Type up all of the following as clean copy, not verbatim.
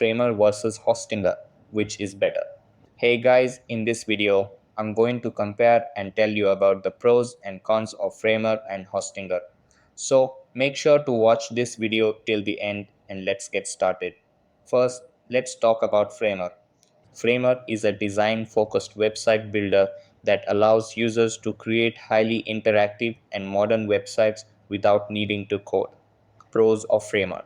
Framer versus Hostinger, which is better. Hey guys, in this video, I'm going to compare and tell you about the pros and cons of Framer and Hostinger. So make sure to watch this video till the end and let's get started. First, let's talk about Framer. Framer is a design focused website builder that allows users to create highly interactive and modern websites without needing to code. Pros of Framer: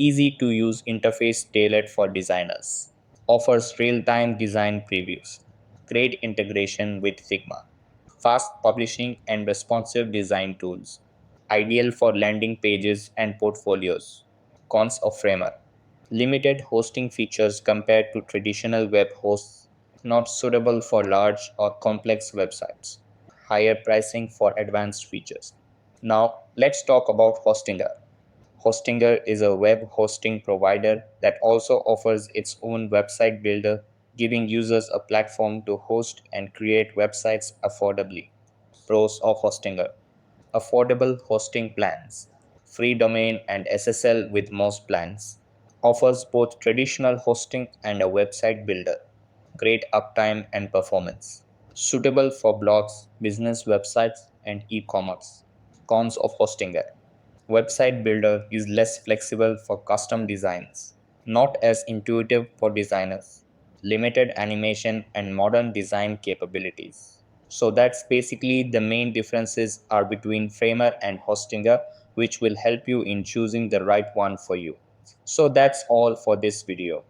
easy to use interface tailored for designers, offers real time design previews, great integration with Figma, fast publishing and responsive design tools, ideal for landing pages and portfolios. Cons of Framer: limited hosting features compared to traditional web hosts, not suitable for large or complex websites, higher pricing for advanced features. Now, let's talk about Hostinger. Hostinger is a web hosting provider that also offers its own website builder, giving users a platform to host and create websites affordably. Pros of Hostinger: affordable hosting plans, free domain and SSL with most plans, offers both traditional hosting and a website builder, great uptime and performance, suitable for blogs, business websites, and e commerce. Cons of Hostinger: website builder is less flexible for custom designs, not as intuitive for designers, limited animation and modern design capabilities. So that's basically the main differences are between Framer and Hostinger, which will help you in choosing the right one for you. So that's all for this video.